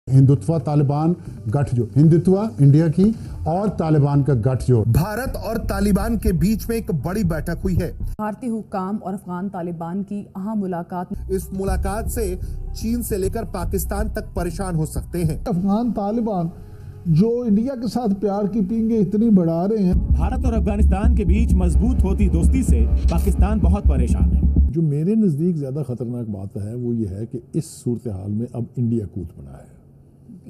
हिंदुत्व तालिबान गठजोड़, हिंदुत्व इंडिया की और तालिबान का गठजोड़। भारत और तालिबान के बीच में एक बड़ी बैठक हुई है। भारतीय हुक्काम और अफगान तालिबान की अहम मुलाकात। इस मुलाकात से चीन से लेकर पाकिस्तान तक परेशान हो सकते हैं। अफगान तालिबान जो इंडिया के साथ प्यार की पींगे इतनी बढ़ा रहे हैं। भारत और अफगानिस्तान के बीच मजबूत होती दोस्ती से पाकिस्तान बहुत परेशान है। जो मेरे नजदीक ज्यादा खतरनाक बात है वो ये है कि इस सूरत हाल में अब इंडिया कूद पड़ा है।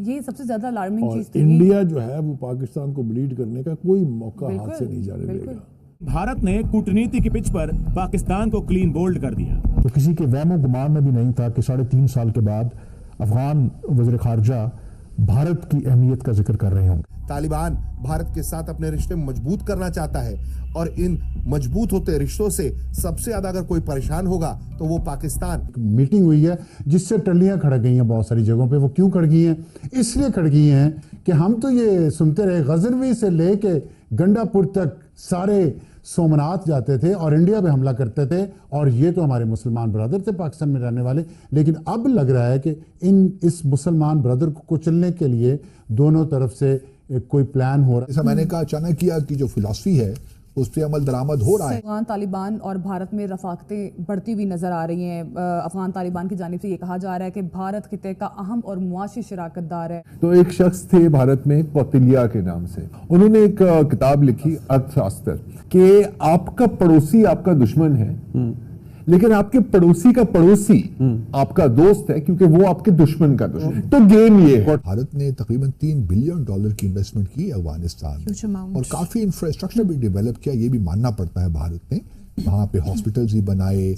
ये सबसे ज्यादा अलार्मिंग चीज थी। इंडिया जो है वो पाकिस्तान को ब्लीड करने का कोई मौका हाथ से नहीं जाने देगा। भारत ने कूटनीति की पिच पर पाकिस्तान को क्लीन बोल्ड कर दिया। तो किसी के वहमो गुमान में भी नहीं था कि 3.5 साल के बाद अफगान वज़ीर खारजा भारत की अहमियत का जिक्र कर रहे होंगे। तालिबान भारत के साथ अपने रिश्ते मजबूत करना चाहता है और इन मजबूत होते रिश्तों से सबसे ज्यादा अगर कोई परेशान होगा तो वो पाकिस्तान। मीटिंग हुई है जिससे टल्लियां खड़ गई हैं बहुत सारी जगहों पे। वो क्यों खड़ गई हैं? इसलिए खड़ गई हैं कि हम तो ये सुनते रहे गजनवी से लेके गंडापुर तक सारे सोमनाथ जाते थे और इंडिया पे हमला करते थे, और ये तो हमारे मुसलमान ब्रदर थे पाकिस्तान में रहने वाले। लेकिन अब लग रहा है कि इस मुसलमान ब्रदर को कुचलने के लिए दोनों तरफ से कोई प्लान हो रहा है। जैसा मैंने कहा, चाणक्य की जो फिलॉसफी है उस पर अमल दरामद हो रहा है। अफगान तालिबान और भारत में रफाकतें बढ़ती हुई नजर आ रही हैं। अफगान तालिबान की जानिब से ये कहा जा रहा है कि भारत खिते का अहम और मुआशी शराकतदार है। तो एक शख्स थे भारत में कौटिल्य के नाम से, उन्होंने एक किताब लिखी अर्थशास्त्र कि आपका पड़ोसी आपका दुश्मन है लेकिन आपके पड़ोसी का पड़ोसी आपका दोस्त है, क्योंकि वो आपके दुश्मन का दुश्मन। तो गेम ये है। भारत ने तकरीबन $3 बिलियन की इन्वेस्टमेंट की अफगानिस्तान में और काफी इंफ्रास्ट्रक्चर भी डेवलप किया। ये भी मानना पड़ता है भारत ने। वहाँ पे हॉस्पिटल्स भी बनाए,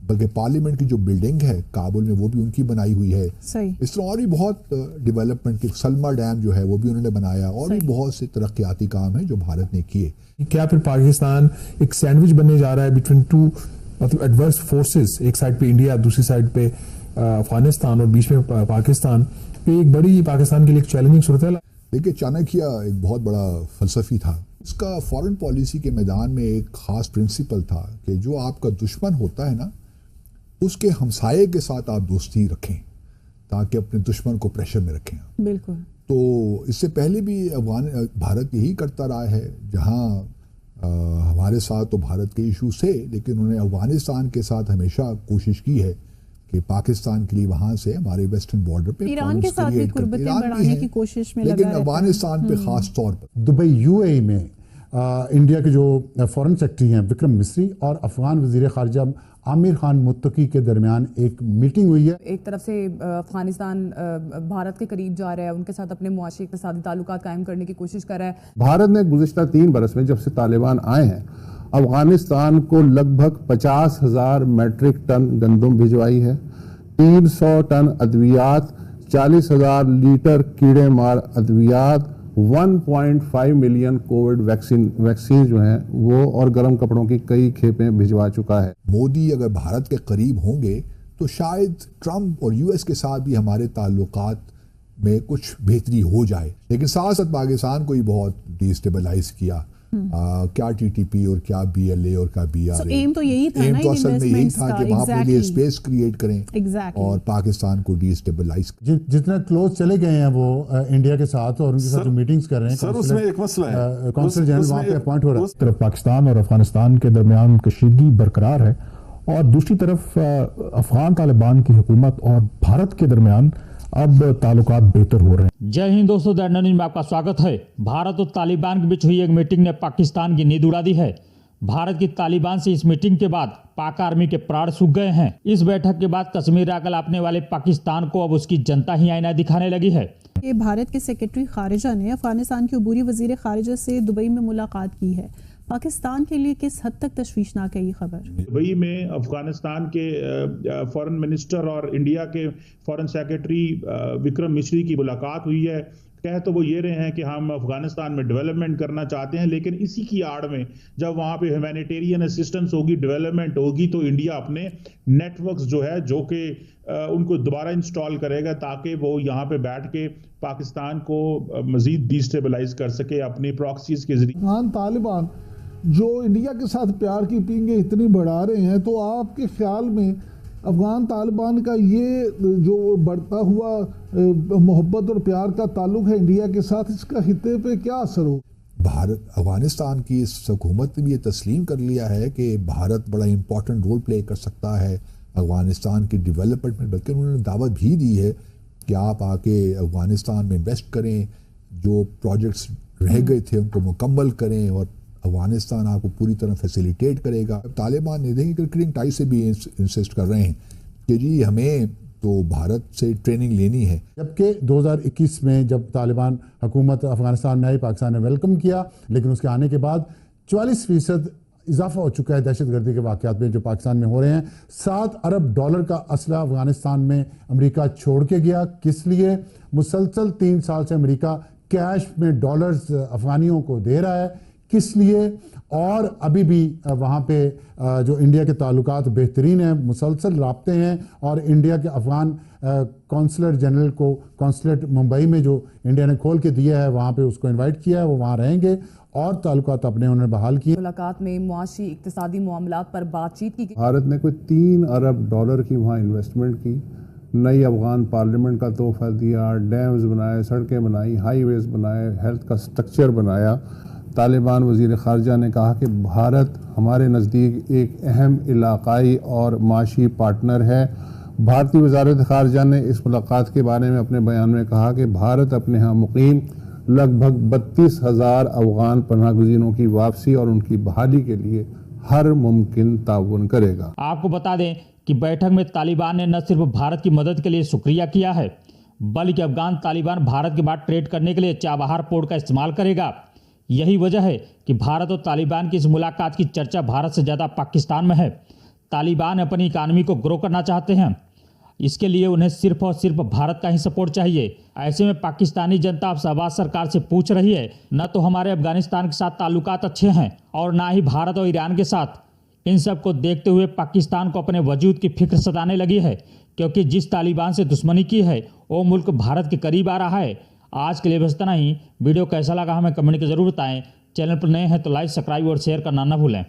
बल्कि पार्लियामेंट की जो बिल्डिंग है काबुल में वो भी उनकी बनाई हुई है। इस तरह और भी बहुत डेवलपमेंट की, सलमा डैम जो है वो भी उन्होंने बनाया, और भी बहुत से तरक्याती काम है जो भारत ने किए। क्या फिर पाकिस्तान एक सैंडविच बनने जा रहा है बिटवीन टू, मतलब एडवर्स फोर्सेस? एक साइड पे इंडिया, दूसरी साइड पे अफगानिस्तान और बीच में पाकिस्तान। एक बड़ी पाकिस्तान के लिए चैलेंजिंग सूरत है। देखिए, चाणक्य एक बहुत बड़ा फलसफी था। इसका फॉरेन पॉलिसी के मैदान में एक खास प्रिंसिपल था कि जो आपका दुश्मन होता है ना, उसके हमसाये के साथ आप दोस्ती रखें ताकि अपने दुश्मन को प्रेशर में रखें। बिल्कुल। तो इससे पहले भी भारत यही करता रहा है। जहां हमारे साथ तो भारत के इशू से, लेकिन उन्होंने अफगानिस्तान के साथ हमेशा कोशिश की है कि पाकिस्तान के लिए वहां से हमारे वेस्टर्न बॉर्डर पे ईरान के साथ भी कुर्बतें बढ़ाने की कोशिश में, लेकिन अफगानिस्तान पे खास तौर पर। दुबई यूएई में इंडिया के जो फॉरेन सेक्रेटरी हैं विक्रम मिस्री और अफगान वजीर खारजा आमिर खान मुत्तकी के दरमियान एक मीटिंग हुई है। एक तरफ से अफगानिस्तान भारत के करीब जा रहा है, उनके साथ अपने मुआशी इक़्तिसादी ताल्लुकात कायम करने की कोशिश कर रहा है। भारत ने गुज़िश्ता 3 बरस में, जब से तालिबान आए हैं, अफगानिस्तान को लगभग 50,000 मैट्रिक टन गंदम भिजवाई है, 300 टन अद्वियात, 40,000 लीटर कीड़े मार अद्वियात, 1.5 मिलियन कोविड वैक्सीन जो हैं वो, और गर्म कपड़ों की कई खेपें भिजवा चुका है। मोदी अगर भारत के करीब होंगे तो शायद ट्रंप और यूएस के साथ भी हमारे ताल्लुकात में कुछ बेहतरी हो जाए। लेकिन साथ साथ पाकिस्तान को ही बहुत डिस्टेबलाइज किया। क्या टीटीपी और क्या बीएलए और क्या बीआरए। एम तो यही था, एम तो असल में यही था कि वहां पे लिए स्पेस क्रिएट करें और पाकिस्तान को डिस्टेबलाइज। जितना क्लोज चले गए हैं वो इंडिया के साथ, और उनके साथ जो मीटिंग्स कर रहे हैं, सर उसमें एक मसला है, कौंसल जनरल वहां पे अपॉइंट हो रहा है। तरफ पाकिस्तान और अफगानिस्तान के दरमियान कशीदगी बरकरार है, और दूसरी तरफ अफगान तालिबान की हुकूमत और भारत के दरमियान अब ताल्लुकात बेहतर हो रहे हैं। जय हिंद दोस्तों, दैट न्यूज़ में आपका स्वागत है। भारत और तालिबान के बीच हुई एक मीटिंग ने पाकिस्तान की नींद उड़ा दी है। भारत की तालिबान से इस मीटिंग के बाद पाक आर्मी के प्राण सूख गए हैं। इस बैठक के बाद कश्मीर आकर अपने वाले पाकिस्तान को अब उसकी जनता ही आईना दिखाने लगी है। ये भारत के सेक्रेटरी खारिजा ने अफगानिस्तान के अबूरी वजीर खारिजा से दुबई में मुलाकात की है। पाकिस्तान के लिए किस हद तक तशवीशनाक है ये खबर? दुबई में अफगानिस्तान के फॉरेन मिनिस्टर और इंडिया के फॉरेन सेक्रेटरी विक्रम मिश्री की मुलाकात हुई है। कह तो वो ये रहे हैं कि हम अफगानिस्तान में डेवलपमेंट करना चाहते हैं, लेकिन इसी की आड़ में जब वहाँ पे ह्यूमैनिटेरियन असिस्टेंस होगी, डेवलपमेंट होगी, तो इंडिया अपने नेटवर्क्स जो है जो कि उनको दोबारा इंस्टॉल करेगा ताकि वो यहाँ पे बैठ के पाकिस्तान को मजीद डिस्टेबलाइज कर सके अपनी प्रॉक्सीज के जरिए। अफगान तालिबान जो इंडिया के साथ प्यार की पींगे इतनी बढ़ा रहे हैं, तो आपके ख्याल में अफगान तालिबान का ये जो बढ़ता हुआ मोहब्बत और प्यार का ताल्लुक है इंडिया के साथ, इसका खित्ते पे क्या असर हो? भारत अफगानिस्तान की इस हुकूमत ने भी ये तस्लीम कर लिया है कि भारत बड़ा इंपॉर्टेंट रोल प्ले कर सकता है अफगानिस्तान की डेवलपमेंट में, बल्कि उन्होंने दावत भी दी है कि आप आके अफगानिस्तान में इन्वेस्ट करें, जो प्रोजेक्ट्स रह गए थे उनको मुकम्मल करें और अफगानिस्तान आपको पूरी तरह फैसिलिटेट करेगा। तालिबान ने क्रिकेटिंग टाई से भी इंसिस्ट कर रहे हैं कि जी हमें तो भारत से ट्रेनिंग लेनी है। जबकि 2021 में जब तालिबान हुकूमत अफगानिस्तान में आई, पाकिस्तान ने वेलकम किया, लेकिन उसके आने के बाद 44% इजाफा हो चुका है दहशतगर्दी के वाक़यात में जो पाकिस्तान में हो रहे हैं। $7 अरब का असला अफगानिस्तान में अमेरिका छोड़ के गया। किस लिए? मुसलसल 3 साल से अमेरिका कैश में डॉलर्स अफगानियों को दे रहा है, किस लिए? और अभी भी वहाँ पे जो इंडिया के ताल्लुकात बेहतरीन हैं, मुसलसल राब्ते हैं, और इंडिया के अफगान कौंसलर जनरल को कौंसलेट मुंबई में जो इंडिया ने खोल के दिया है वहाँ पे उसको इनवाइट किया है, वो वहाँ रहेंगे और ताल्लुकात अपने उन्होंने बहाल किए। मुलाकात में मुआशी इक्तिसादी मामलात पर बातचीत की। भारत ने कोई $3 अरब की वहाँ इन्वेस्टमेंट की, नई अफगान पार्लियामेंट का तोहफा दिया, डैम्स बनाए, सड़कें बनाई, हाईवेज बनाए, हेल्थ का स्ट्रक्चर बनाया। तालिबान वज़ीर ख़ारजा ने कहा कि भारत हमारे नज़दीक एक अहम इलाक़ाई और माशी पार्टनर है। भारतीय वज़ारत ख़ारजा ने इस मुलाकात के बारे में अपने बयान में कहा कि भारत अपने यहाँ मुक़ीम लगभग 32,000 अफगान पनाह गुज़ीरों की वापसी और उनकी बहाली के लिए हर मुमकिन ताउन करेगा। आपको बता दें कि बैठक में तालिबान ने न सिर्फ भारत की मदद के लिए शुक्रिया किया है, बल्कि अफगान तालिबान भारत के बाद ट्रेड करने के लिए चाबहार पोर्ट का इस्तेमाल करेगा। यही वजह है कि भारत और तालिबान की इस मुलाकात की चर्चा भारत से ज़्यादा पाकिस्तान में है। तालिबान अपनी इकानमी को ग्रो करना चाहते हैं, इसके लिए उन्हें सिर्फ और सिर्फ भारत का ही सपोर्ट चाहिए। ऐसे में पाकिस्तानी जनता अब शहबाज सरकार से पूछ रही है, न तो हमारे अफगानिस्तान के साथ ताल्लुकात अच्छे हैं और ना ही भारत और ईरान के साथ। इन सब को देखते हुए पाकिस्तान को अपने वजूद की फिक्र सताने लगी है, क्योंकि जिस तालिबान से दुश्मनी की है वो मुल्क भारत के करीब आ रहा है। आज के लिए बस इतना ही। वीडियो कैसा लगा हमें कमेंट के जरूर बताएं। चैनल पर नए हैं तो लाइक, सब्सक्राइब और शेयर करना ना भूलें।